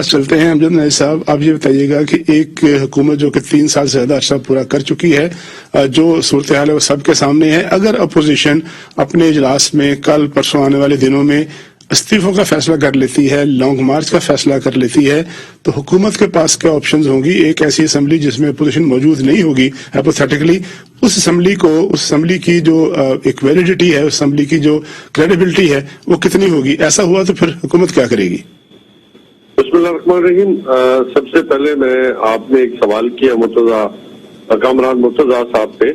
चलते हैं अमजद नाइब साहब, आप ये बताइएगा कि एक हुकूमत जो कि 3 साल से ज्यादा अर्सा पूरा कर चुकी है, जो सूरत हाल है वो सबके सामने है। अगर अपोजिशन अपने इजलास में कल परसों आने वाले दिनों में इस्तीफों का फैसला कर लेती है, लॉन्ग मार्च का फैसला कर लेती है, तो हुकूमत के पास क्या ऑप्शंस होंगी? एक ऐसी असम्बली जिसमें अपोजिशन मौजूद नहीं होगी हाइपोथेटिकली, उस असम्बली की जो एक वैलिडिटी है, उस असम्बली की जो क्रेडिबिलिटी है वो कितनी होगी? ऐसा हुआ तो फिर हुकूमत क्या करेगी? बिस्मिल्लाहिर्रहमानिर्रहीम। सबसे पहले आपने एक सवाल किया कामरान मुर्तजा साहब पे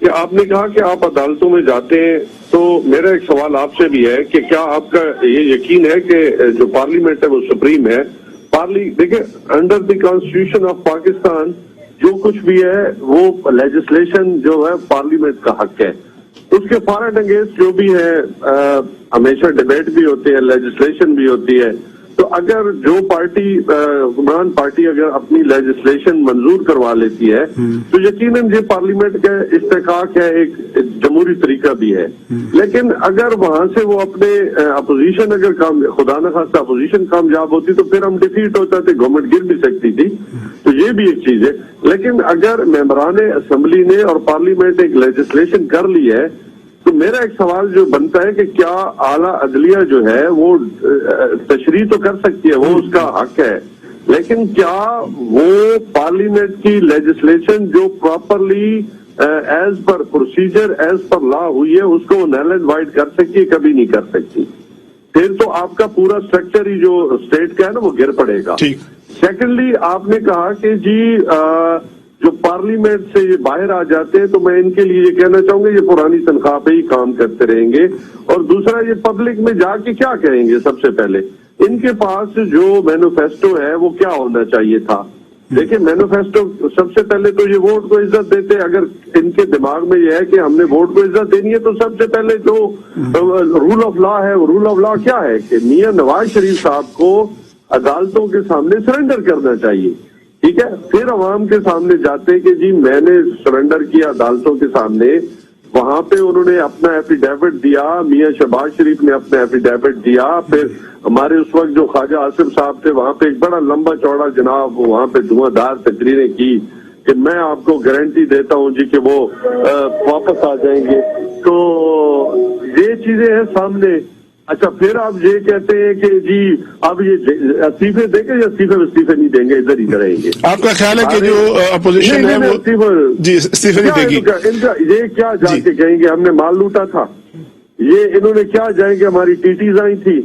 कि आपने कहा कि आप अदालतों में जाते हैं, तो मेरा एक सवाल आपसे भी है कि क्या आपका ये यकीन है कि जो पार्लियामेंट है वो सुप्रीम है? देखिए, under the constitution of Pakistan जो कुछ भी है वो लेजिस्लेशन जो है पार्लियामेंट का हक है। उसके फॉर एंड अगेंस्ट जो भी है हमेशा डिबेट भी होती है, लेजिस्लेशन भी होती है। तो अगर जो पार्टी हुक्मरान पार्टी अगर अपनी लेजिस्लेशन मंजूर करवा लेती है तो यकीनन ये पार्लियामेंट का इस्तेकाक है, एक जमहूरी तरीका भी है। लेकिन अगर वहां से वो अपने अपोजिशन अगर खुदा न खास्ता अपोजिशन कामयाब होती तो फिर हम डिफीट हो जाते, गवर्नमेंट गिर भी सकती थी। तो ये भी एक चीज है। लेकिन अगर मेंबरान असेंबली ने और पार्लियामेंट एक लेजिस्लेशन कर ली है तो मेरा एक सवाल जो बनता है कि क्या आला अदलिया जो है वो तशरीह तो कर सकती है, वो उसका हक है, लेकिन क्या वो पार्लियामेंट की लेजिस्लेशन जो properly as per procedure as per law हुई है उसको नल एंड वाइड कर सकती है? कभी नहीं कर सकती। फिर तो आपका पूरा स्ट्रक्चर ही जो स्टेट का है ना वो गिर पड़ेगा। सेकेंडली, आपने कहा कि जी जो पार्लियामेंट से ये बाहर आ जाते हैं तो मैं इनके लिए ये कहना चाहूंगा ये पुरानी तनख्वाह पे ही काम करते रहेंगे। और दूसरा, ये पब्लिक में जाके क्या कहेंगे? सबसे पहले इनके पास जो मैनिफेस्टो है वो क्या होना चाहिए था? देखिए, मैनिफेस्टो सबसे पहले तो ये वोट को इज्जत देते। अगर इनके दिमाग में ये है कि हमने वोट को इज्जत देनी है तो सबसे पहले जो रूल ऑफ लॉ है वो रूल ऑफ लॉ क्या है कि मियां नवाज शरीफ साहब को अदालतों के सामने सरेंडर करना चाहिए। ठीक है, फिर अवाम के सामने जाते कि जी मैंने सरेंडर किया अदालतों के सामने, वहां पे उन्होंने अपना एफिडेविट दिया, मियां शहबाज शरीफ ने अपना एफिडेविट दिया। फिर हमारे उस वक्त जो ख्वाजा आसिफ साहब थे वहां पे एक बड़ा लंबा चौड़ा जनाब वहां पे धुआंधार तकरीरें की कि मैं आपको गारंटी देता हूं जी कि वो वापस आ जाएंगे। तो ये चीजें हैं सामने। अच्छा, फिर आप ये कहते हैं कि जी अब ये इस्तीफे देंगे या इस्तीफे नहीं देंगे, इधर ही रहेंगे? आपका ख्याल है कि जो अपोजिशन है वो जी इस्तीफे नहीं देगी? इनका ये क्या जाके कहेंगे हमने माल लूटा था? ये इन्होंने क्या जाएंगे हमारी टीटीज आई थी,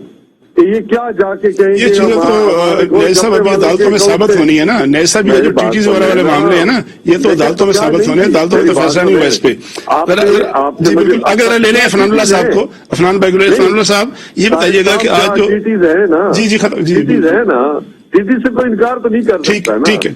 ये क्या जाके कहेंगे? ये चीजें तो नैसा अभी अदालतों में साबित होनी है ना। नैसा भी जो टीटीज वगैरह वाले मामले हैं ना, ये तो अदालतों में साबित होने हैं। अदालतों में तो फैसला नहीं हुआ इस पे। जी बिल्कुल। अगर ले लें अफनानुल्लाह साहब को, अफनानुल्लाह साहब, ये बताइएगा कि आज जो टीटीज है ना, जी टीटीज है ना, टीटीज से कोई इनकार तो नहीं कर सकता। ठीक है।